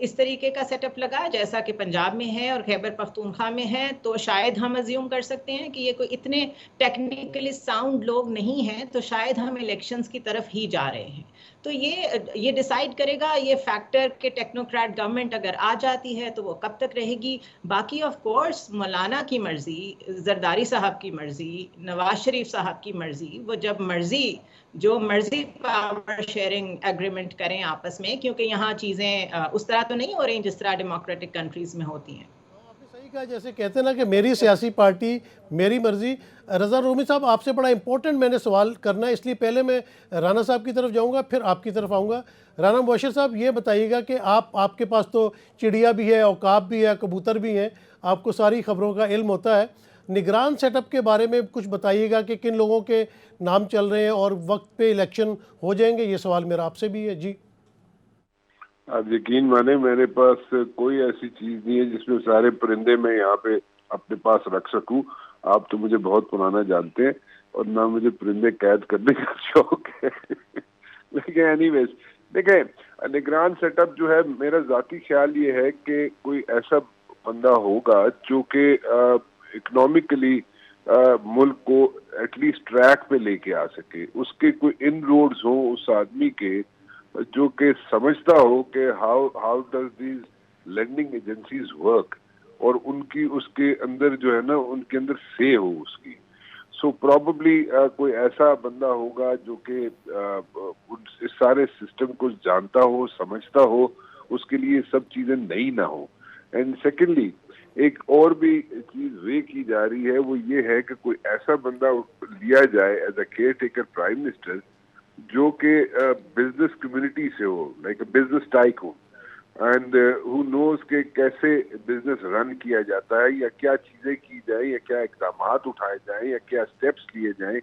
اس طریقے کا set up لگا جیسا کہ پنجاب میں ہے اور خیبر پختونخوا میں ہے تو شاید ہم ازیوم کر سکتے ہیں کہ یہ کوئی اتنے ٹیکنیکلی ساؤنڈ لوگ نہیں ہیں تو شاید ہم الیکشنز کی طرف ہی جا رہے ہیں. تو یہ ڈیسائیڈ کرے گا یہ فیکٹر کہ ٹیکنوکریٹ گورنمنٹ اگر آ جاتی ہے تو وہ کب تک رہے گی. باقی آف کورس مولانا کی مرضی, زرداری صاحب کی مرضی, نواز شریف صاحب کی مرضی, وہ جب مرضی جو مرضی پاور شیئرنگ ایگریمنٹ کریں آپس میں, کیونکہ یہاں چیزیں اس طرح تو نہیں ہو رہی جس طرح ڈیموکریٹک کنٹریز میں ہوتی ہیں. آپ نے صحیح کہا, جیسے کہتے ہیں نا کہ میری سیاسی پارٹی میری مرضی. رضا رومی صاحب, آپ سے بڑا امپورٹنٹ میں نے سوال کرنا ہے, اس لیے پہلے میں رانا صاحب کی طرف جاؤں گا پھر آپ کی طرف آؤں گا. رانا مبشر صاحب, یہ بتائیے گا کہ آپ کے پاس تو چڑیا بھی ہے, عقاب بھی ہے, کبوتر بھی ہیں, آپ کو ساری خبروں کا علم ہوتا ہے. نگران سیٹ اپ کے بارے میں کچھ بتائیے گا کہ کن لوگوں کے نام چل رہے ہیں اور وقت پہ الیکشن ہو جائیں گے, یہ سوال میرا آپ سے بھی ہے. جی آپ یقین مانیں میرے پاس کوئی ایسی چیز نہیں ہے جس میں سارے پرندے میں یہاں پہ اپنے پاس رکھ سکوں. آپ تو مجھے بہت پرانا جانتے ہیں اور نہ مجھے پرندے قید کرنے کا شوق ہے. لیکن اینی ویز دیکھیں, نگران سیٹ اپ جو ہے, میرا ذاتی خیال یہ ہے کہ کوئی ایسا بندہ ہوگا جو کہ اکنامکلی ملک کو ایٹ لیسٹ ٹریک پہ لے کے آ سکے. اس کے کوئی ان روڈز ہوں اس آدمی کے جو کہ سمجھتا ہو کہ how does these lending agencies work, اور ان کی اس کے اندر جو ہے نا ان کے اندر سے ہو اس کی. سو پرابیبلی کوئی ایسا بندہ ہوگا جو کہ اس سارے سسٹم کو جانتا ہو, سمجھتا ہو, اس کے لیے سب چیزیں نئی نہ ہو. اینڈ سیکنڈلی ایک اور بھی چیز وے کی جا رہی ہے, وہ یہ ہے کہ کوئی ایسا بندہ لیا جائے as a care taker prime minister جو کہ بزنس کمیونٹی سے ہو, لائک اے بزنس ٹائک ہو, اینڈ ہو نوز کہ کیسے بزنس رن کیا جاتا ہے, یا کیا چیزیں کی جائیں, یا کیا اقدامات اٹھائے جائیں, یا کیا اسٹیپس لیے جائیں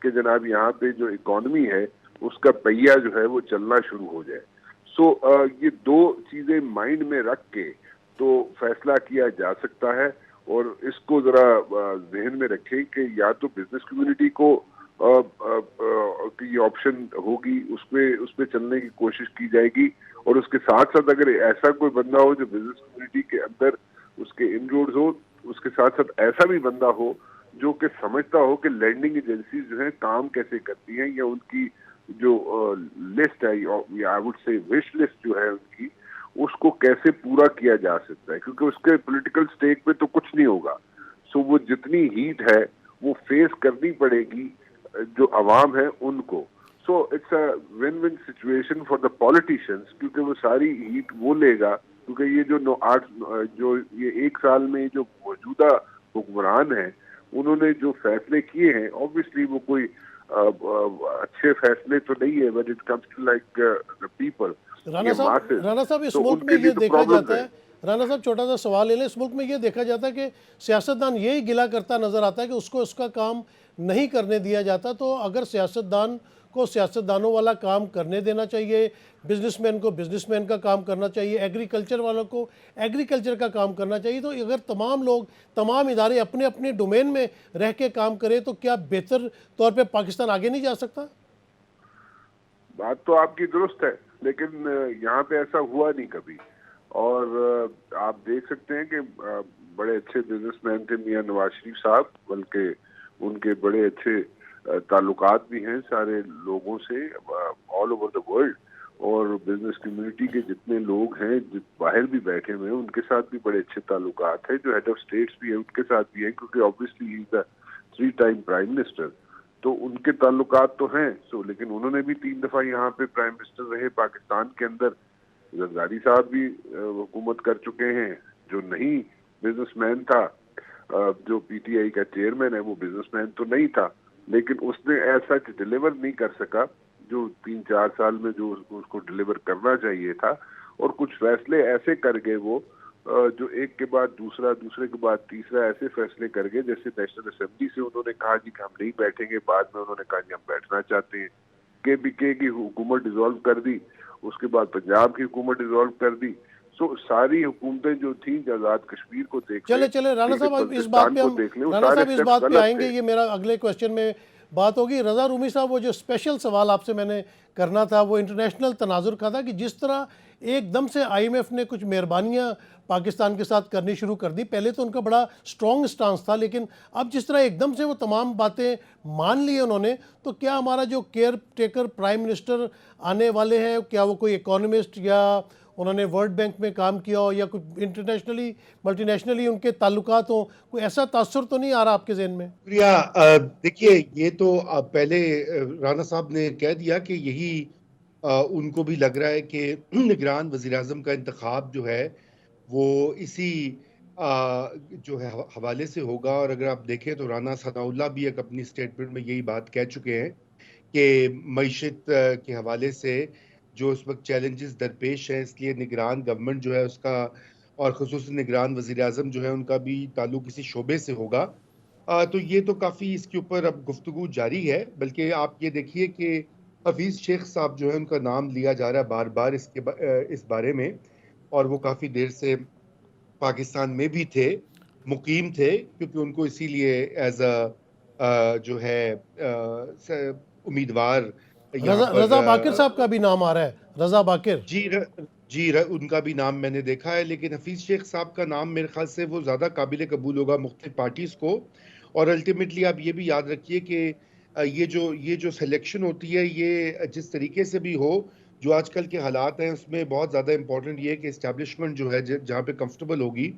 کہ جناب یہاں پہ جو اکانومی ہے اس کا پہیہ جو ہے وہ چلنا شروع ہو جائے. سو یہ دو چیزیں مائنڈ میں رکھ کے تو فیصلہ کیا جا سکتا ہے, اور اس کو ذرا ذہن میں رکھیں کہ یا تو بزنس کمیونٹی کو یہ آپشن ہوگی, اس پہ چلنے کی کوشش کی جائے گی, اور اس کے ساتھ ساتھ اگر ایسا کوئی بندہ ہو جو بزنس کمیونٹی کے اندر اس کے ان روڈز ہو, اس کے ساتھ ساتھ ایسا بھی بندہ ہو جو کہ سمجھتا ہو کہ لینڈنگ ایجنسیز جو ہیں کام کیسے کرتی ہیں, یا ان کی جو لسٹ ہے, یا I would say wish list جو ہے ان کی, اس کو کیسے پورا کیا جا سکتا ہے, کیونکہ اس کے پولیٹیکل سٹیک پہ تو کچھ نہیں ہوگا. سو وہ جتنی ہیٹ ہے وہ فیس کرنی پڑے گی جو عوام ہے ان کو. So it's a win win situation for the politicians, کیونکہ وہ ساری ہیٹ وہ لے گا, کیونکہ یہ جو یہ ایک سال میں جو موجودہ حکمران ہیں انہوں نے جو فیصلے کیے ہیں, obviously وہ کوئی اچھے فیصلے تو نہیں ہے, when it comes to like the people. Rana صاحب اس ملک میں یہ دیکھا جاتا ہے, رانا صاحب چھوٹا سا سوال لے لیں, اس ملک میں یہ دیکھا جاتا ہے کہ سیاستدان یہی گلہ کرتا نظر آتا ہے کہ اس کو اس کا کام نہیں کرنے دیا جاتا. تو اگر سیاستدان کو سیاستدانوں والا کام کرنے دینا چاہیے, بزنس مین کو بزنس مین کا کام کرنا چاہیے, ایگریکلچر والوں کو ایگریکلچر کا کام کرنا چاہیے, تو اگر تمام لوگ تمام ادارے اپنے اپنے ڈومین میں رہ کے کام کریں تو کیا بہتر طور پہ پاکستان آگے نہیں جا سکتا؟ بات تو آپ کی درست ہے, لیکن یہاں پہ ایسا ہوا نہیں کبھی. اور آپ دیکھ سکتے ہیں کہ بڑے اچھے بزنس مین تھے میاں نواز شریف صاحب, بلکہ ان کے بڑے اچھے تعلقات بھی ہیں سارے لوگوں سے آل اوور دا ورلڈ, اور بزنس کمیونٹی کے جتنے لوگ ہیں باہر بھی بیٹھے ہوئے ہیں ان کے ساتھ بھی بڑے اچھے تعلقات ہیں, جو ہیڈ آف اسٹیٹس بھی ہیں ان کے ساتھ بھی ہیں, کیونکہ obviously he is the 3 time prime minister, تو ان کے تعلقات تو ہیں. لیکن انہوں نے بھی 3 دفعہ یہاں پہ پرائم منسٹر رہے پاکستان کے اندر. زرداری صاحب بھی حکومت کر چکے ہیں, جو نہیں بزنس مین تھا, جو پی ٹی آئی کا چیئرمین ہے وہ بزنس مین تو نہیں تھا, لیکن اس نے ایسا ڈیلیور نہیں کر سکا جو 3-4 سال میں جو اس کو ڈیلیور کرنا چاہیے تھا. اور کچھ فیصلے ایسے کر گئے وہ جو ایک کے بعد دوسرا, دوسرے کے بعد تیسرا ایسے فیصلے کر گئے, جیسے نیشنل اسمبلی سے انہوں نے کہا جی کہ ہم نہیں بیٹھیں گے, بعد میں انہوں نے کہا جی ہم بیٹھنا چاہتے ہیں. کے پی کے کی حکومت ڈیزالو کر دی, اس کے بعد پنجاب کی حکومت ڈیزالو کر دی. سو ساری حکومتیں جو تھیں آزاد کشمیر کو دیکھ چلے رانا صاحب اس بات پہ آئیں گے, یہ میرا اگلے کویسچن میں بات ہوگی. رضا رومی صاحب, وہ جو اسپیشل سوال آپ سے میں نے کرنا تھا وہ انٹرنیشنل تناظر کا تھا کہ جس طرح ایک دم سے IMF نے کچھ مہربانیاں پاکستان کے ساتھ کرنی شروع کر دی. پہلے تو ان کا بڑا سٹرونگ سٹانس تھا، لیکن اب جس طرح ایک دم سے وہ تمام باتیں مان لی انہوں نے، تو کیا ہمارا جو کیئر ٹیکر پرائم منسٹر آنے والے ہیں، کیا وہ کوئی اکانومسٹ یا انہوں نے ورلڈ بینک میں کام کیا ہو یا کوئی انٹرنیشنلی ملٹی نیشنلی ان کے تعلقات ہوں، کوئی ایسا تاثر تو نہیں آ رہا آپ کے ذہن میں؟ شکریہ. دیکھیے یہ تو پہلے رانا صاحب نے کہہ دیا کہ یہی ان کو بھی لگ رہا ہے کہ نگران وزیر اعظم کا انتخاب جو ہے وہ اسی جو ہے حوالے سے ہوگا. اور اگر آپ دیکھیں تو رانا ثناء اللہ بھی ایک اپنی سٹیٹمنٹ میں یہی بات کہہ چکے ہیں کہ معیشت کے حوالے سے جو اس وقت چیلنجز درپیش ہیں، اس لیے نگران گورنمنٹ جو ہے اس کا، اور خصوصاً نگران وزیر اعظم جو ہے ان کا بھی تعلق کسی شعبے سے ہوگا. تو یہ تو کافی اس کے اوپر اب گفتگو جاری ہے. بلکہ آپ یہ دیکھیے کہ حفیظ شیخ صاحب جو ہے ان کا نام لیا جا رہا ہے بار بار اس بارے میں، اور وہ کافی دیر سے پاکستان میں بھی تھے، مقیم تھے، کیونکہ ان کو اسی لیے ایز جو ہے امیدوار یہاں پر رضا باقر صاحب کا بھی نام آ رہا ہے، رضا باقر. جی ان کا بھی نام میں نے دیکھا ہے، لیکن حفیظ شیخ صاحب کا نام میرے خیال سے وہ زیادہ قابل قبول ہوگا مختلف پارٹیز کو. اور الٹیمیٹلی آپ یہ بھی یاد رکھیے کہ یہ جو سلیکشن ہوتی ہے، یہ جس طریقے سے بھی ہو، جو آج کل کے حالات ہیں اس میں بہت زیادہ امپورٹنٹ یہ ہے کہ اسٹیبلشمنٹ جو ہے جہاں پہ کمفرٹیبل ہوگی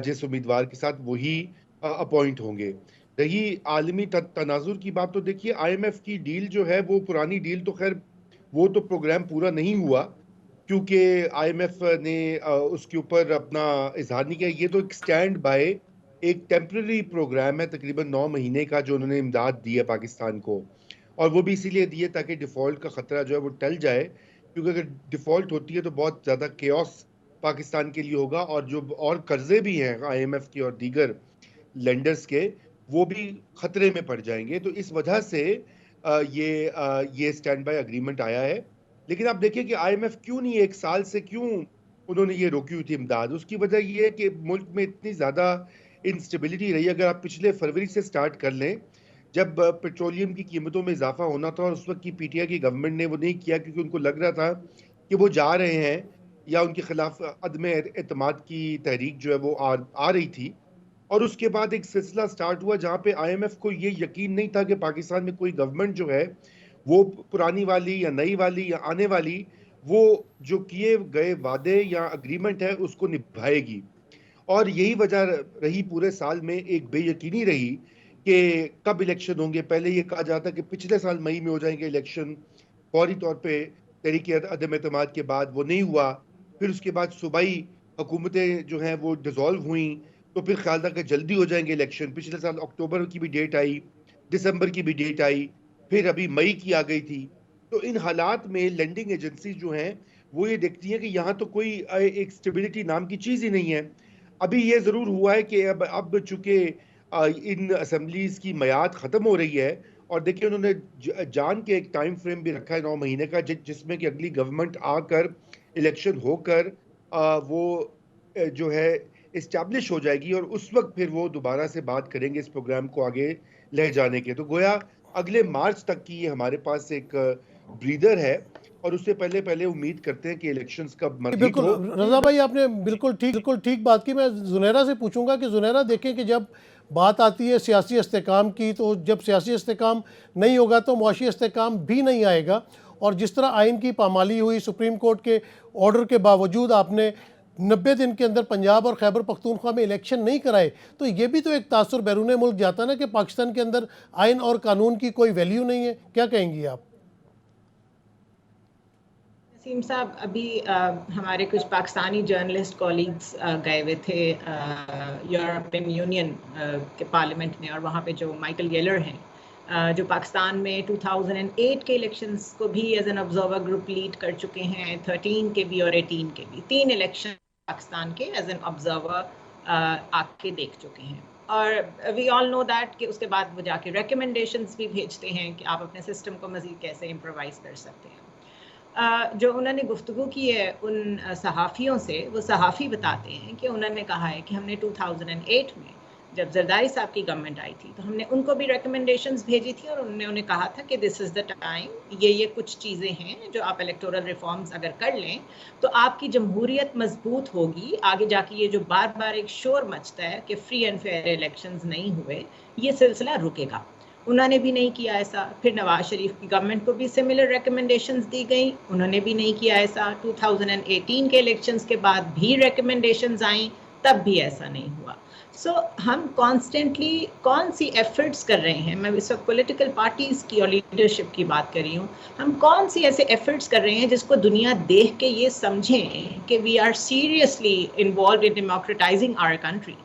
جس امیدوار کے ساتھ، وہی اپوائنٹ ہوں گے. رہی عالمی تناظر کی بات، تو دیکھیے IMF کی ڈیل جو ہے وہ پرانی ڈیل، تو خیر وہ تو پروگرام پورا نہیں ہوا کیونکہ IMF نے اس کے اوپر اپنا اظہار نہیں کیا. یہ تو ایک سٹینڈ بائی، ایک ٹیمپرری پروگرام ہے تقریباً 9 مہینے کا جو انہوں نے امداد دی ہے پاکستان کو. اور وہ بھی اسی لیے دی ہے تاکہ ڈیفالٹ کا خطرہ جو ہے وہ ٹل جائے، کیونکہ اگر ڈیفالٹ ہوتی ہے تو بہت زیادہ کیوس پاکستان کے لیے ہوگا، اور جو اور قرضے بھی ہیں IMF کے اور دیگر لینڈرز کے، وہ بھی خطرے میں پڑ جائیں گے. تو اس وجہ سے یہ سٹینڈ بائی اگریمنٹ آیا ہے. لیکن آپ دیکھیں کہ IMF کیوں نہیں ایک سال سے کیوں انہوں نے یہ روکی ہوئی تھی امداد؟ اس کی وجہ یہ ہے کہ ملک میں اتنی زیادہ انسٹیبلٹی رہی. اگر آپ پچھلے فروری سے سٹارٹ کر لیں، جب پیٹرولیم کی قیمتوں میں اضافہ ہونا تھا، اور اس وقت کی PTI کی گورنمنٹ نے وہ نہیں کیا کیونکہ ان کو لگ رہا تھا کہ وہ جا رہے ہیں، یا ان کے خلاف عدم اعتماد کی تحریک جو ہے وہ آ رہی تھی. اور اس کے بعد ایک سلسلہ سٹارٹ ہوا جہاں پہ IMF کو یہ یقین نہیں تھا کہ پاکستان میں کوئی گورنمنٹ جو ہے وہ پرانی والی یا نئی والی یا آنے والی، وہ جو کیے گئے وعدے یا اگریمنٹ ہے اس کو نبھائے گی. اور یہی وجہ رہی پورے سال میں ایک بے یقینی رہی کہ کب الیکشن ہوں گے. پہلے یہ کہا جاتا کہ پچھلے سال مئی میں ہو جائیں گے الیکشن، فوری طور پہ تحریک عدم اعتماد کے بعد وہ نہیں ہوا. پھر اس کے بعد صوبائی حکومتیں جو ہیں وہ ڈیزالو ہوئیں، تو پھر خیال تھا کہ جلدی ہو جائیں گے الیکشن. پچھلے سال اکتوبر کی بھی ڈیٹ آئی، دسمبر کی بھی ڈیٹ آئی، پھر ابھی مئی کی آ گئی تھی. تو ان حالات میں لینڈنگ ایجنسیز جو ہیں وہ یہ دیکھتی ہیں کہ یہاں تو کوئی ایک سٹیبلٹی نام کی چیز ہی نہیں ہے. ابھی یہ ضرور ہوا ہے کہ اب چونکہ ان اسمبلیز کی میعاد ختم ہو رہی ہے، اور دیکھیں انہوں نے جان کے ایک ٹائم فریم بھی رکھا ہے 9 مہینے کا، جس میں کہ اگلی گورنمنٹ آ کر الیکشن ہو کر وہ جو ہے اسٹیبلش ہو جائے گی، اور اس وقت پھر وہ دوبارہ سے بات کریں گے اس پروگرام کو آگے لے جانے کے. تو گویا اگلے مارچ تک کی یہ ہمارے پاس ایک بریدر ہے، اور اس سے پہلے امید کرتے ہیں کہ الیکشنز کب مربوط بالکل ہو. رضا بھائی، آپ نے بالکل ٹھیک بات کی. میں زنیرہ سے پوچھوں گا کہ زنیرہ دیکھیں کہ جب بات آتی ہے سیاسی استحکام کی، تو جب سیاسی استحکام نہیں ہوگا تو معاشی استحکام بھی نہیں آئے گا. اور جس طرح آئین کی پامالی ہوئی، سپریم کورٹ کے آرڈر کے باوجود آپ نے 90 دن کے اندر پنجاب اور خیبر پختونخوا میں الیکشن نہیں کرائے، تو یہ بھی تو ایک تاثر بیرون ملک جاتا نا کہ پاکستان کے اندر آئین اور قانون کی کوئی ویلیو نہیں ہے. کیا کہیں گی آپ؟ نسیم صاحب، ابھی ہمارے کچھ پاکستانی جرنلسٹ کولیگز گئے ہوئے تھے یورپین یونین کے پارلیمنٹ میں، اور وہاں پہ جو مائیکل گیلر ہیں جو پاکستان میں 2008 کے الیکشنز کو بھی as an observer group lead کر چکے ہیں، 13 کے بھی اور 18 کے بھی 3 الیکشن پاکستان کے ایز این آبزرور آ کے دیکھ چکے ہیں. اور وی آل نو دیٹ کہ اس کے بعد وہ جا کے ریکمنڈیشنز بھی بھیجتے ہیں کہ آپ اپنے سسٹم کو مزید کیسے امپرووائز کر سکتے ہیں. جو انہوں نے گفتگو کی ہے ان صحافیوں سے، وہ صحافی بتاتے ہیں کہ انہوں نے کہا ہے کہ ہم نے 2008 میں جب زرداری صاحب کی گورنمنٹ آئی تھی تو ہم نے ان کو بھی ریکمنڈیشنز بھیجی تھی اور انہوں نے کہا تھا کہ دس از دا ٹائم، یہ کچھ چیزیں ہیں جو آپ الیکٹورل ریفارمز اگر کر لیں تو آپ کی جمہوریت مضبوط ہوگی، آگے جا کے یہ جو بار بار ایک شور مچتا ہے کہ فری اینڈ فیئر الیکشنز نہیں ہوئے، یہ سلسلہ رکے گا۔ انہوں نے بھی نہیں کیا ایسا، پھر نواز شریف کی گورنمنٹ کو بھی سملر ریکمنڈیشنز دی گئیں، انہوں نے بھی نہیں کیا ایسا۔ 2018 کے الیکشنز کے بعد بھی ریکمنڈیشنز آئیں، تب بھی ایسا نہیں ہوا۔ سو ہم کانسٹنٹلی کون سی ایفرٹس کر رہے ہیں، میں اس وقت پولیٹیکل پارٹیز کی اور لیڈرشپ کی بات کر رہی ہوں، ہم کون سی ایسے ایفرٹس کر رہے ہیں جس کو دنیا دیکھ کے یہ سمجھیں کہ we are seriously involved in democratising our country,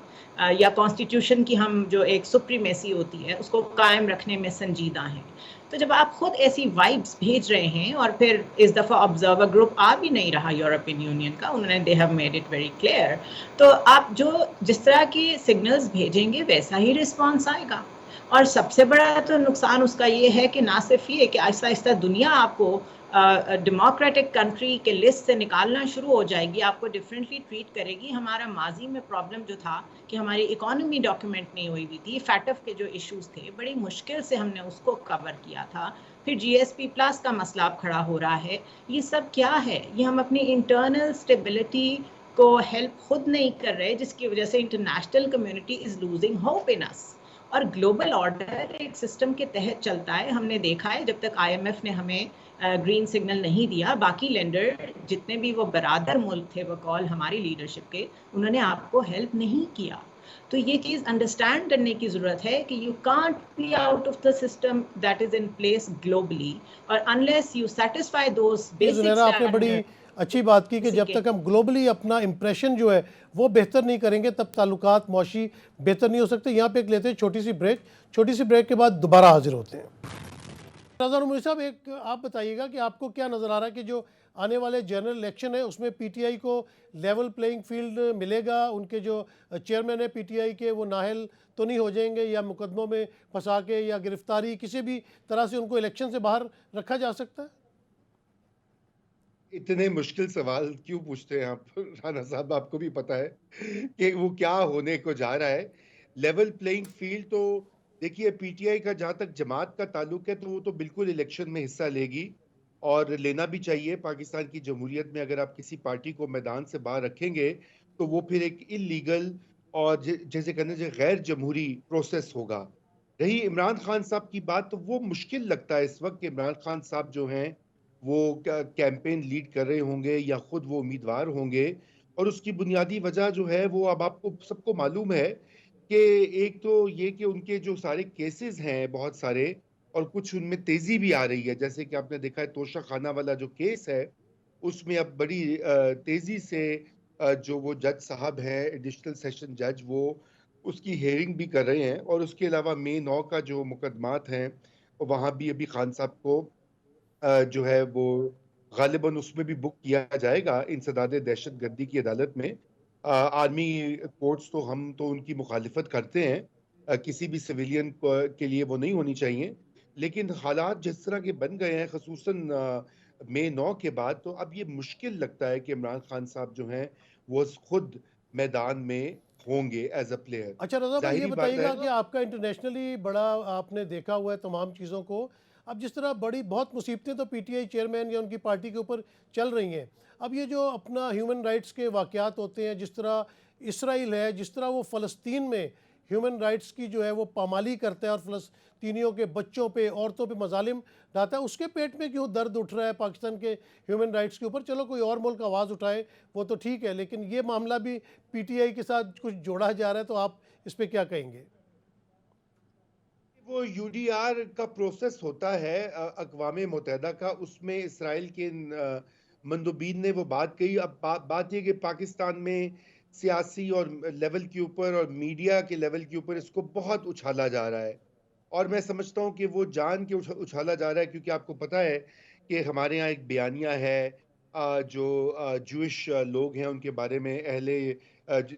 یا کانسٹیٹیوشن کی ہم جو ایک سپریمیسی ہوتی ہے اس کو قائم رکھنے میں سنجیدہ ہیں۔ تو جب آپ خود ایسی وائبس بھیج رہے ہیں اور پھر اس دفعہ آبزرور گروپ آ بھی نہیں رہا یورپین یونین کا، انہوں نے they have made it very clear, تو آپ جس طرح کی سگنلز بھیجیں گے ویسا ہی رسپانس آئے گا۔ اور سب سے بڑا تو نقصان اس کا یہ ہے کہ نہ صرف یہ کہ آہستہ آہستہ دنیا آپ کو ڈیموکریٹک کنٹری کے لسٹ سے نکالنا شروع ہو جائے گی، آپ کو ڈفرینٹلی ٹریٹ کرے گی۔ ہمارا ماضی میں پرابلم جو تھا کہ ہماری اکانومی ڈاکیومنٹ نہیں ہوئی ہوئی تھی، فیٹ ایف کے جو ایشوز تھے بڑی مشکل سے ہم نے اس کو کور کیا تھا، پھر جی ایس پی پلس کا مسئلہ اب کھڑا ہو رہا ہے۔ یہ سب کیا ہے؟ یہ ہم اپنی انٹرنل اسٹیبلٹی کو ہیلپ خود نہیں کر رہے، جس کی وجہ سے international community is losing hope in اس۔ اور گلوبل آرڈر ایک سسٹم کے تحت چلتا ہے، ہم نے دیکھا ہے جب تک آئی ایم ایف نے ہمیں گرین سگنل نہیں دیا، باقی لینڈر جتنے بھی وہ برادر ملک تھے بقول ہماری لیڈرشپ کے، انہوں نے آپ کو ہیلپ نہیں کیا۔ تو یہ چیز انڈرسٹینڈ کرنے کی ضرورت ہے کہ you can't be out of the system that is in place globally, اور انلیس یو سیٹسفائی دوز یہ بیسک زنیرہ آپ نے بڑی اچھی بات کی کہ جب تک ہم گلوبلی اپنا امپریشن جو ہے وہ بہتر نہیں کریں گے تب تعلقات معاشی بہتر نہیں ہو سکتے۔ یہاں پہ ایک لیتے ہیں چھوٹی سی بریک کے بعد دوبارہ حاضر ہوتے ہیں۔ نظر عمری صاحب، ایک آپ بتائیے گا کہ آپ کو کیا نظر آ رہا ہے کہ جو آنے والے جنرل الیکشن ہے اس میں پی ٹی آئی کو لیول پلینگ فیلڈ ملے گا؟ ان کے جو چیئرمین ہے پی ٹی آئی کے وہ نااہل تو نہیں ہو جائیں گے، یا مقدموں میں پھنسا کے یا گرفتاری کسی بھی طرح سے ان کو الیکشن سے باہر رکھا جا سکتا ہے؟ اتنے مشکل سوال کیوں پوچھتے ہیں آپ رانا صاحب؟ آپ کو بھی پتا ہے کہ وہ کیا ہونے کو جا رہا ہے۔ لیول پلینگ فیلڈ تو دیکھیے، پی ٹی آئی کا جہاں تک جماعت کا تعلق ہے تو وہ تو بالکل الیکشن میں حصہ لے گی اور لینا بھی چاہیے۔ پاکستان کی جمہوریت میں اگر آپ کسی پارٹی کو میدان سے باہر رکھیں گے تو وہ پھر ایک انلیگل اور جیسے کہنے سے غیر جمہوری پروسیس ہوگا۔ رہی عمران خان صاحب کی بات، تو وہ مشکل لگتا ہے اس وقت کہ عمران خان صاحب جو ہیں وہ کیمپین لیڈ کر رہے ہوں گے یا خود وہ امیدوار ہوں گے، اور اس کی بنیادی وجہ جو ہے وہ اب آپ کو سب کو معلوم ہے کہ ایک تو یہ کہ ان کے جو سارے کیسز ہیں بہت سارے، اور کچھ ان میں تیزی بھی آ رہی ہے، جیسے کہ آپ نے دیکھا ہے توشہ خانہ والا جو کیس ہے اس میں اب بڑی تیزی سے جو وہ جج صاحب ہیں ایڈیشنل سیشن جج، وہ اس کی ہیئرنگ بھی کر رہے ہیں، اور اس کے علاوہ مئی 9 کا جو مقدمات ہیں وہاں بھی ابھی خان صاحب کو جو ہے وہ غالباً اس میں بھی بک کیا جائے گا انسداد دہشت گردی کی عدالت میں۔ آرمی کورٹس تو ہم تو ان کی مخالفت کرتے ہیں، کسی بھی سویلین کے لیے وہ نہیں ہونی چاہیے، لیکن حالات جس طرح کے بن گئے ہیں خصوصاً مئی 9 کے بعد، تو اب یہ مشکل لگتا ہے کہ عمران خان صاحب جو ہیں وہ خود میدان میں ہوں گے ایز اے پلیئر۔ اچھا رضا بھائی، یہ ظاہری بات بتائیے ہے گا کہ آپ کا انٹرنیشنلی بڑا آپ نے دیکھا ہوا ہے تمام چیزوں کو، اب جس طرح بہت مصیبتیں تو پی ٹی آئی چیئرمین یا ان کی پارٹی کے اوپر چل رہی ہیں، اب یہ جو اپنا ہیومن رائٹس کے واقعات ہوتے ہیں، جس طرح اسرائیل ہے، جس طرح وہ فلسطین میں ہیومن رائٹس کی جو ہے وہ پامالی کرتا ہے اور فلسطینیوں کے بچوں پہ عورتوں پہ مظالم ڈالتا ہے، اس کے پیٹ میں کیوں درد اٹھ رہا ہے پاکستان کے ہیومن رائٹس کے اوپر؟ چلو کوئی اور ملک آواز اٹھائے وہ تو ٹھیک ہے، لیکن یہ معاملہ بھی پی ٹی آئی کے ساتھ کچھ جوڑا جا رہا ہے، تو آپ اس پہ کیا کہیں گے؟ وہ یو ڈی آر کا پروسیس ہوتا ہے اقوام متحدہ کا، اس میں اسرائیل کے مندوبین نے وہ بات کہی۔ اب بات یہ کہ پاکستان میں سیاسی اور لیول کے اوپر اور میڈیا کے لیول کے اوپر اس کو بہت اچھالا جا رہا ہے، اور میں سمجھتا ہوں کہ وہ جان کے اچھالا جا رہا ہے، کیونکہ آپ کو پتا ہے کہ ہمارے یہاں ایک بیانیہ ہے جو جوش لوگ ہیں ان کے بارے میں، اہل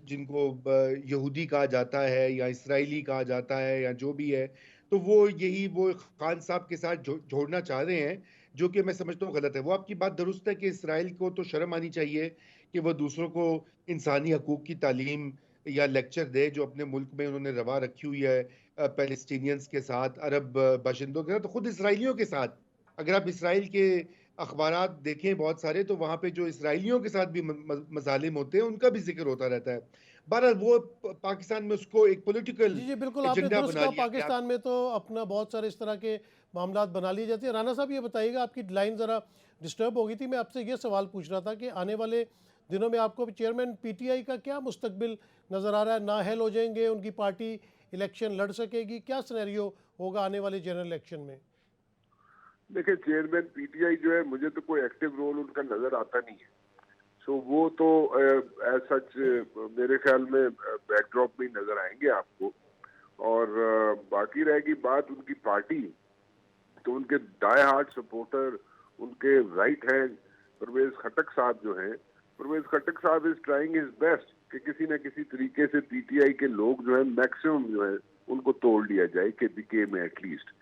جن کو یہودی کہا جاتا ہے یا اسرائیلی کہا جاتا ہے یا جو بھی ہے، تو وہ خان صاحب کے ساتھ جوڑنا چاہ رہے ہیں، جو کہ میں سمجھتا ہوں غلط ہے۔ وہ آپ کی بات درست ہے کہ اسرائیل کو تو شرم آنی چاہیے کہ وہ دوسروں کو انسانی حقوق کی تعلیم یا لیکچر دے جو اپنے ملک میں انہوں نے روا رکھی ہوئی ہے پیلسٹینینز کے ساتھ، عرب باشندوں کے ساتھ، خود اسرائیلیوں کے ساتھ. اگر آپ اسرائیل کے اخبارات دیکھیں بہت سارے، تو وہاں پہ جو اسرائیلیوں کے ساتھ بھی مظالم ہوتے ہیں ان کا بھی ذکر ہوتا رہتا ہے. بہرحال وہ پاکستان میں اس کو ایک پولیٹیکل جی بالکل، آپ نے ایجنڈا درست بنا کہا، لیا کہ پاکستان میں تو اپنا بہت سارے اس طرح کے معاملات بنا لیے جاتے ہیں. رانا صاحب یہ بتائیے گا، آپ کی لائن ذرا ڈسٹرب ہو گئی تھی، میں آپ سے یہ سوال پوچھ رہا تھا کہ آنے والے دنوں میں آپ کو چیئرمین پی ٹی آئی کا کیا مستقبل نظر آ رہا ہے؟ نااہل ہو جائیں گے؟ ان کی پارٹی الیکشن لڑ سکے گی؟ کیا سینیریو ہوگا آنے والے جنرل الیکشن میں؟ دیکھیں چیئرمین پی ٹی آئی جو ہے مجھے تو کوئی ایکٹیو رول ان کا نظر آتا نہیں ہے. سو وہ تو ایز سچ میرے خیال میں بیک ڈراپ میں ہی نظر آئیں گے آپ کو. اور باقی رہے گی بات ان کی پارٹی، تو ان کے ڈائی ہارٹ سپورٹر، ان کے رائٹ ہینڈ پرویز خٹک صاحب جو ہیں، پرویز خٹک صاحب از ٹرائنگ ہز بیسٹ کہ کسی نہ کسی طریقے سے پی ٹی آئی کے لوگ جو ہیں میکسیمم جو ہے ان کو توڑ لیا جائے کہ پی کے میں ایٹ لیسٹ.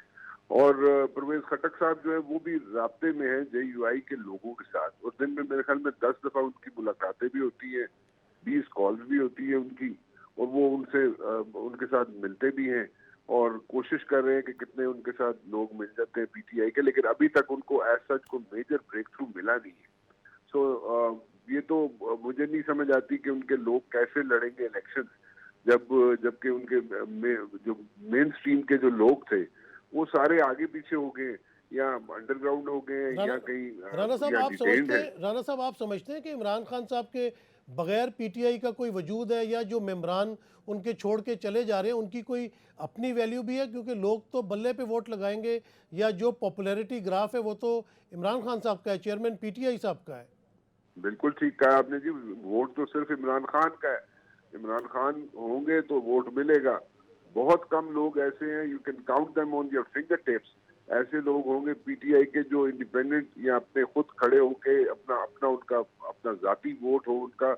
اور پرویز خٹک صاحب جو ہے وہ بھی رابطے میں ہیں جے یو آئی کے لوگوں کے ساتھ، اور دن میں میرے خیال میں 10 دفعہ ان کی ملاقاتیں بھی ہوتی ہیں، 20 کالز بھی ہوتی ہیں ان کی، اور وہ ان سے ان کے ساتھ ملتے بھی ہیں اور کوشش کر رہے ہیں کہ کتنے ان کے ساتھ لوگ مل جاتے ہیں پی ٹی آئی کے. لیکن ابھی تک ان کو ایز سچ کو میجر بریک تھرو ملا نہیں ہے. سو یہ تو مجھے نہیں سمجھ آتی کہ ان کے لوگ کیسے لڑیں گے الیکشن، جبکہ ان کے جو مین سٹریم کے جو لوگ تھے وہ سارے آگے پیچھے ہو گئے، یا انڈر گراؤنڈ ہو گئے ہیں، یا کہیں رانا صاحب یا آپ ڈیٹینڈ ہیں. آپ سمجھتے ہیں کہ عمران خان صاحب کے بغیر پی ٹی آئی کا کوئی وجود ہے، یا جو ممبران ان کے چھوڑ کے چلے جا رہے ہیں ان کی کوئی اپنی ویلیو بھی ہے؟ کیونکہ لوگ تو بلے پہ ووٹ لگائیں گے، یا جو پاپولیرٹی گراف ہے وہ تو عمران خان صاحب کا ہے، چیئرمین پی ٹی آئی صاحب کا ہے. بالکل ٹھیک کہا آپ نے جی، ووٹ تو صرف عمران خان کا ہے. عمران خان ہوں گے تو ووٹ ملے گا. بہت کم لوگ ایسے ہیں، you can count them on your finger tips, ایسے لوگ ہوں گے پی ٹی آئی کے جو انڈیپینڈنٹ یا اپنے خود کھڑے ہو کے اپنا ذاتی ووٹ ہو ان کا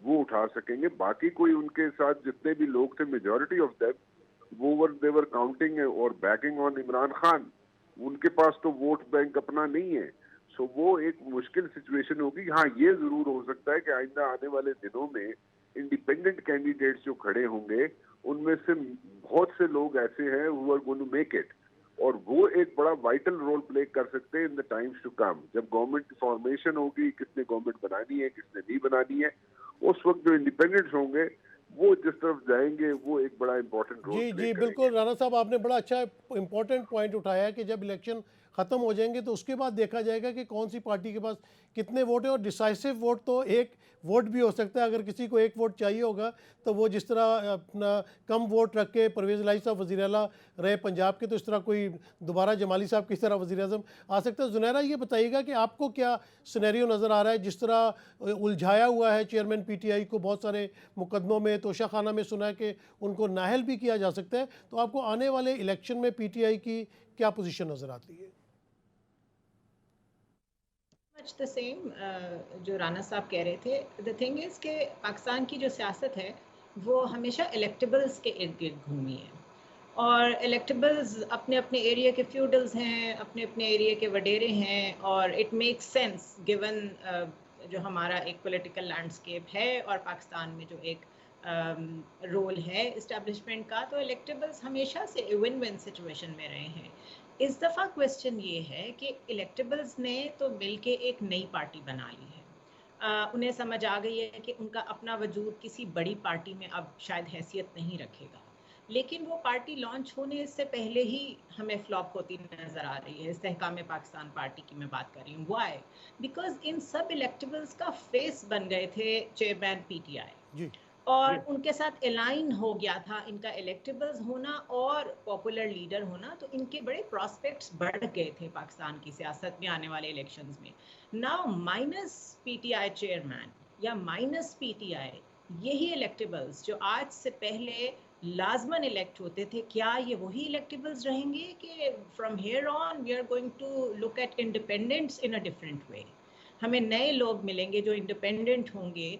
وہ اٹھا سکیں گے. باقی کوئی ان کے ساتھ جتنے بھی لوگ تھے، majority of them they were counting اور بیکنگ آن عمران خان. ان کے پاس تو ووٹ بینک اپنا نہیں ہے. سو وہ ایک مشکل سچویشن ہوگی. ہاں یہ ضرور ہو سکتا ہے کہ آئندہ آنے والے دنوں میں انڈیپینڈنٹ کینڈیڈیٹس جو کھڑے ہوں گے ان میں سے بہت سے لوگ ایسے ہیں who are going to make it، اور وہ ایک بڑا وائٹل رول پلے کر سکتے ہیں ان دا ٹائمز ٹو کم. جب گورنمنٹ کی فارمیشن ہوگی، کس نے گورنمنٹ بنانی ہے، کس نے نہیں بنانی ہے، اس وقت جو انڈیپینڈنٹس ہوں گے وہ جس طرف جائیں گے وہ ایک بڑا امپورٹنٹ رول پلے جی کریں گے. بالکل رانا صاحب، آپ نے بڑا اچھا امپورٹنٹ پوائنٹ اٹھایا ہے کہ جب الیکشن ختم ہو جائیں گے تو اس کے بعد دیکھا جائے گا کہ کون سی پارٹی کے پاس کتنے ووٹ ہیں. اور ڈیسائسو ووٹ تو ایک ووٹ بھی ہو سکتا ہے. اگر کسی کو ایک ووٹ چاہیے ہوگا تو وہ جس طرح اپنا کم ووٹ رکھ کے پرویز الہی صاحب وزیر اعلیٰ رہے پنجاب کے، تو اس طرح کوئی دوبارہ جمالی صاحب کس طرح وزیر اعظم آ سکتا ہے. زنیرہ یہ بتائیے گا کہ آپ کو کیا سینیریو نظر آ رہا ہے؟ جس طرح الجھایا ہوا ہے چیئرمین پی ٹی آئی کو بہت سارے مقدموں میں، توشہ خانہ میں سنا ہے کہ ان کو نااہل بھی کیا جا سکتا ہے، تو آپ کو آنے والے الیکشن میں پی ٹی آئی کی کیا پوزیشن نظر آتی ہے؟ مچ دا سیم جو رانا صاحب کہہ رہے تھے. دا تھنگ از کہ پاکستان کی جو سیاست ہے وہ ہمیشہ الیکٹیبلز کے ارد گرد گھومی ہے، اور الیکٹیبلز اپنے اپنے ایریا کے فیوڈلز ہیں، اپنے اپنے ایریا کے وڈیرے ہیں، اور اٹ میک سینس گیون جو ہمارا ایک پولیٹیکل لینڈسکیپ ہے اور پاکستان میں جو ایک رول ہے اسٹیبلشمنٹ کا، تو الیکٹیبلز ہمیشہ سے ون ون سچویشن میں رہے ہیں. اس دفعہ کویسچن یہ ہے کہ الیکٹیبلز نے تو مل کے ایک نئی پارٹی بنا لی ہے. انہیں سمجھ آ گئی ہے کہ ان کا اپنا وجود کسی بڑی پارٹی میں اب شاید حیثیت نہیں رکھے گا، لیکن وہ پارٹی لانچ ہونے سے پہلے ہی ہمیں فلاپ ہوتی نظر آ رہی ہے. استحکام پاکستان پارٹی کی میں بات کر رہی ہوں. وائی؟ بیکاز ان سب الیکٹیبلز کا فیس بن گئے تھے چیئرمین پی ٹی آئی، جی اور ان کے ساتھ الائن ہو گیا تھا ان کا الیکٹیبلز ہونا اور پاپولر لیڈر ہونا، تو ان کے بڑے پراسپیکٹس بڑھ گئے تھے پاکستان کی سیاست میں آنے والے الیکشنز میں. Now minus P T I chairman یا مائنس پی ٹی آئی، یہی الیکٹیبلز جو آج سے پہلے لازماً الیکٹ ہوتے تھے، کیا یہ وہی الیکٹیبلز رہیں گے کہ from here on we are going to look at independents in a different way? ہمیں نئے لوگ ملیں گے جو انڈیپینڈنٹ ہوں گے،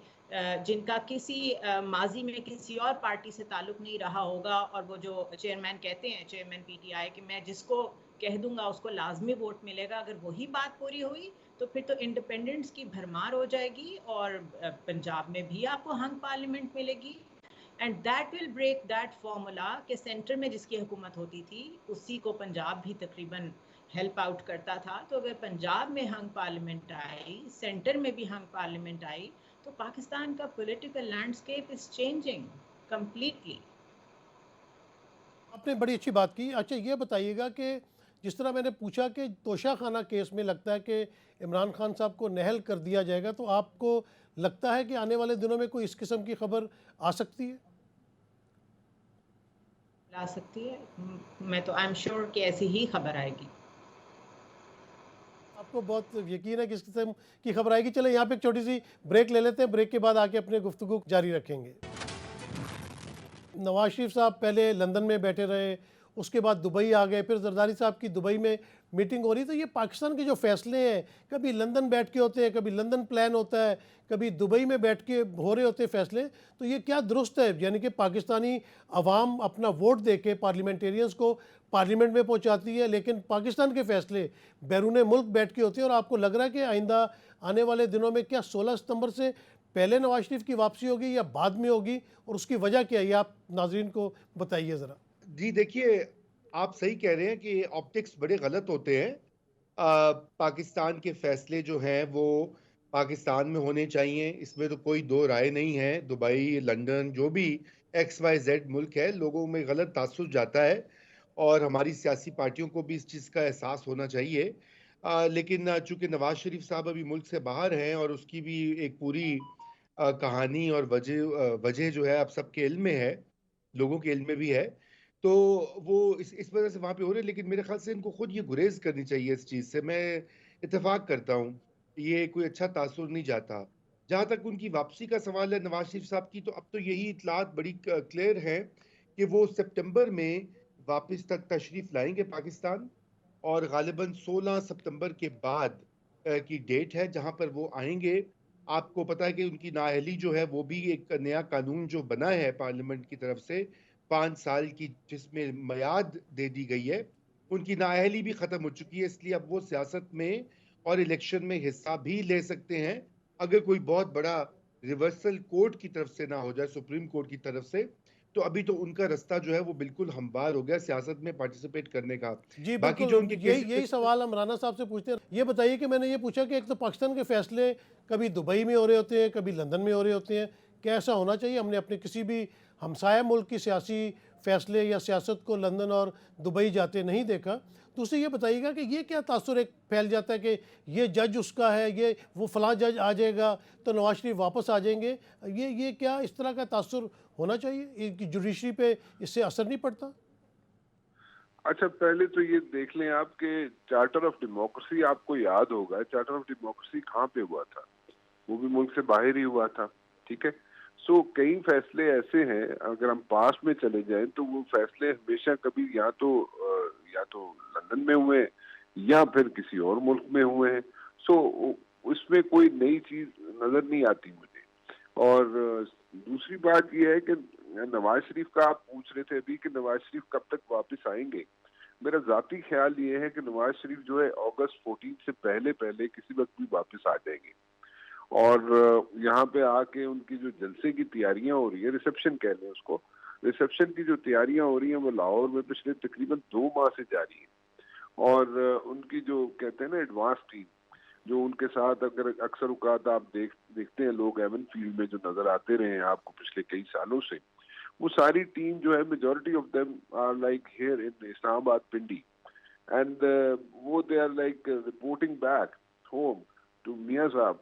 جن کا کسی ماضی میں کسی اور پارٹی سے تعلق نہیں رہا ہوگا، اور وہ جو چیئرمین کہتے ہیں چیئرمین پی ٹی آئی کہ میں جس کو کہہ دوں گا اس کو لازمی ووٹ ملے گا، اگر وہی بات پوری ہوئی تو پھر تو انڈیپینڈنٹس کی بھرمار ہو جائے گی، اور پنجاب میں بھی آپ کو ہنگ پارلیمنٹ ملے گی. And that will break that formula کہ سینٹر میں جس کی حکومت ہوتی تھی اسی کو پنجاب بھی تقریباً ہیلپ آؤٹ کرتا تھا. تو اگر پنجاب میں ہنگ پارلیمنٹ آئی, سینٹر میں بھی ہنگ پارلیمنٹ آئی, تو پاکستان کا political landscape is changing completely. آپ نے بڑی اچھی بات کی. اچھا یہ بتائیے گا کہ جس طرح میں نے پوچھا کہ توشہ خانہ کیس میں لگتا ہے کہ عمران خان صاحب کو نہل کر دیا جائے گا, تو آپ کو لگتا ہے کہ آنے والے دنوں میں کوئی اس قسم کی خبر آ سکتی ہے؟ لا سکتی ہے, میں تو آئی ایم شیور کہ ایسی ہی خبر آئے گی. آپ کو بہت یقین ہے کہ اس قسم کی خبر آئے گی. چلیں یہاں پہ ایک چھوٹی سی بریک لے لیتے ہیں, بریک کے بعد آ کے اپنے گفتگو جاری رکھیں گے. نواز شریف صاحب پہلے لندن میں بیٹھے رہے, اس کے بعد دبئی آ گئے, پھر زرداری صاحب کی دبئی میں میٹنگ ہو رہی. تو یہ پاکستان کے جو فیصلے ہیں کبھی لندن بیٹھ کے ہوتے ہیں, کبھی لندن پلان ہوتا ہے, کبھی دبئی میں بیٹھ کے ہو رہے ہوتے ہیں فیصلے, تو یہ کیا درست ہے؟ یعنی کہ پاکستانی عوام اپنا ووٹ دے کے پارلیمنٹیرینز کو پارلیمنٹ میں پہنچاتی ہے, لیکن پاکستان کے فیصلے بیرون ملک بیٹھ کے ہوتے ہیں. اور آپ کو لگ رہا ہے کہ آئندہ آنے والے دنوں میں کیا 16 ستمبر سے پہلے نواز شریف کی واپسی ہوگی یا بعد میں ہوگی, اور اس کی وجہ کیا ہے, یہ آپ ناظرین کو بتائیے ذرا. جی دیکھیے, آپ صحیح کہہ رہے ہیں کہ آپٹکس بڑے غلط ہوتے ہیں. پاکستان کے فیصلے جو ہیں وہ پاکستان میں ہونے چاہیے, اس میں تو کوئی دو رائے نہیں ہے. دبئی, لندن, جو بھی ایکس وائی زیڈ ملک ہے, لوگوں میں غلط تاثر جاتا ہے, اور ہماری سیاسی پارٹیوں کو بھی اس چیز کا احساس ہونا چاہیے. لیکن چونکہ نواز شریف صاحب ابھی ملک سے باہر ہیں, اور اس کی بھی ایک پوری کہانی اور وجہ جو ہے اب سب کے علم میں ہے, لوگوں کے علم میں بھی ہے, تو وہ اس وجہ سے وہاں پہ ہو رہے ہیں. لیکن میرے خیال سے ان کو خود یہ گریز کرنی چاہیے اس چیز سے. میں اتفاق کرتا ہوں, یہ کوئی اچھا تاثر نہیں جاتا. جہاں تک ان کی واپسی کا سوال ہے نواز شریف صاحب کی, تو اب تو یہی اطلاعات بڑی کلیئر ہیں کہ وہ سپٹمبر میں واپس تک تشریف لائیں گے پاکستان, اور غالباً 16 ستمبر کے بعد کی ڈیٹ ہے جہاں پر وہ آئیں گے. آپ کو پتا ہے کہ ان کی نااہلی جو ہے وہ بھی ایک نیا قانون جو بنا ہے پارلیمنٹ کی طرف سے 5 سال کی, جس میں میعاد دے دی گئی ہے, ان کی نااہلی بھی ختم ہو چکی ہے. اس لیے اب وہ سیاست میں اور الیکشن میں حصہ بھی لے سکتے ہیں, اگر کوئی بہت بڑا ریورسل کورٹ کی طرف سے نہ ہو جائے, سپریم کورٹ کی طرف سے. تو ابھی تو ان کا رستہ جو ہے وہ بالکل ہموار ہو گیا سیاست میں پارٹیسپیٹ کرنے کا. جی باقی بالکل, جو ان کے یہی سوال ہم رانا صاحب سے پوچھتے ہیں. یہ بتائیے کہ میں نے یہ پوچھا کہ ایک تو پاکستان کے فیصلے کبھی دبئی میں ہو رہے ہوتے ہیں, کبھی لندن میں ہو رہے ہوتے ہیں, کیا ایسا ہونا چاہیے؟ ہم نے اپنے کسی بھی ہمسایہ ملک کی سیاسی فیصلے یا سیاست کو لندن اور دبئی جاتے نہیں دیکھا. تو اسے یہ بتائیے گا کہ یہ کیا تاثر ایک پھیل جاتا ہے کہ یہ جج اس کا ہے, یہ وہ فلاں جج آ جائے گا تو نواز شریف واپس آ جائیں گے. یہ کیا اس طرح کا تاثر ہونا چاہیے کہ جوڈیشری پہ اس سے اثر نہیں پڑتا؟ اچھا, پہلے تو یہ دیکھ لیں آپ کہ چارٹر آف ڈیموکریسی آپ کو یاد ہوگا, چارٹر آف ڈیموکریسی کہاں پہ ہوا تھا؟ وہ بھی ملک سے باہر ہی ہوا تھا. ٹھیک ہے, سو کئی فیصلے ایسے ہیں, اگر ہم پاس میں چلے جائیں تو وہ فیصلے ہمیشہ کبھی یا تو لندن میں ہوئے یا پھر کسی اور ملک میں ہوئے ہیں. سو اس میں کوئی نئی چیز نظر نہیں آتی مجھے. اور دوسری بات یہ ہے کہ نواز شریف کا آپ پوچھ رہے تھے ابھی کہ نواز شریف کب تک واپس آئیں گے. میرا ذاتی خیال یہ ہے کہ نواز شریف جو ہے اگست 14 سے پہلے کسی وقت بھی واپس آ جائیں گے, اور یہاں پہ آ کے ان کی جو جلسے کی تیاریاں ہو رہی ہیں, ریسیپشن کہہ لیں اس کو, ریسیپشن کی جو تیاریاں ہو رہی ہیں وہ لاہور میں پچھلے تقریباً 2 ماہ سے جاری ہیں. اور ان کی جو کہتے ہیں نا ایڈوانس ٹیم, جو ان کے ساتھ اگر اکثر اوقات آپ دیکھتے ہیں لوگ ایون فیلڈ میں جو نظر آتے رہے ہیں آپ کو پچھلے کئی سالوں سے, وہ ساری ٹیم جو ہے majority of them are like here in Islamabad Pindi, and وہ they are like reporting back home to Mian صاحب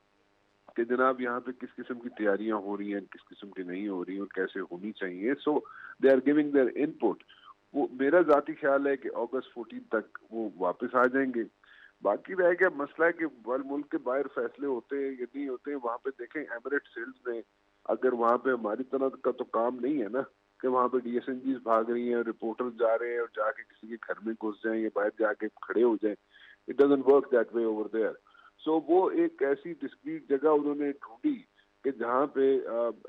کہ جناب یہاں پہ کس قسم کی تیاریاں ہو رہی ہیں, کس قسم کی نہیں ہو رہی ہیں, اور کیسے ہونی چاہیے. So they are giving their input. وہ میرا ذاتی خیال ہے کہ اگست 14 تک وہ واپس آ جائیں گے. باقی رہ گیا مسئلہ ہے کہ ملک کے باہر فیصلے ہوتے ہیں یا نہیں ہوتے ہیں. وہاں پہ دیکھیں ایمریٹ سیلز میں, اگر وہاں پہ ہماری طرح کا تو کام نہیں ہے نا کہ وہاں پہ ڈی ایس این جیز بھاگ رہی ہیں, رپورٹر جا رہے ہیں اور جا کے کسی کے گھر میں گھس جائیں یا باہر جا کے کھڑے ہو جائیں. It doesn't work that way over there. So وہ ایک ایسی ڈسکریٹ جگہ انہوں نے ڈھونڈی کہ جہاں پہ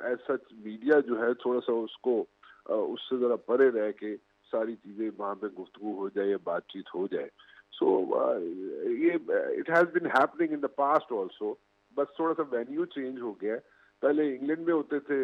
ایز سچ میڈیا جو ہے تھوڑا سا اس کو اس سے ذرا پرے رہ کے ساری چیزیں وہاں پہ گفتگو ہو جائے یا بات چیت ہو جائے. سو یہ it has been happening in the past also, بس تھوڑا سا وینیو چینج ہو گیا ہے. پہلے انگلینڈ میں ہوتے تھے,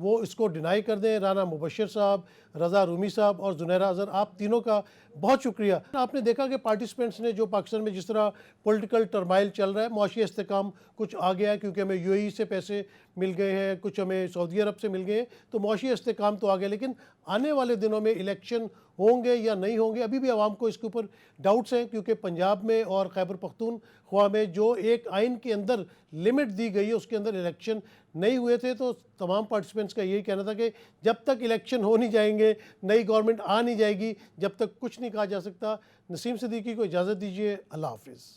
وہ اس کو ڈینائی کر دیں. رانا مبشر صاحب, رضا رومی صاحب اور زنیرہ اظہر, آپ تینوں کا بہت شکریہ. آپ نے دیکھا کہ پارٹیسپینٹس نے جو پاکستان میں جس طرح پولیٹیکل ٹرمائل چل رہا ہے, معاشی استحکام کچھ آ گیا ہے کیونکہ ہمیں یو اے ای سے پیسے مل گئے ہیں, کچھ ہمیں سعودی عرب سے مل گئے ہیں, تو معاشی استحکام تو آ گیا, لیکن آنے والے دنوں میں الیکشن ہوں گے یا نہیں ہوں گے, ابھی بھی عوام کو اس کے اوپر ڈاؤٹس ہیں, کیونکہ پنجاب میں اور خیبر پختونخوا میں جو ایک آئین کے اندر لمٹ دی گئی ہے اس کے اندر الیکشن نہیں ہوئے تھے. تو تمام پارٹیسپینٹس کا یہی کہنا تھا کہ جب تک الیکشن ہو نہیں جائیں گے, نئی گورنمنٹ آ نہیں جائے گی, جب تک کچھ نہیں کہا جا سکتا. نسیم صدیقی کو اجازت دیجیے, اللہ حافظ.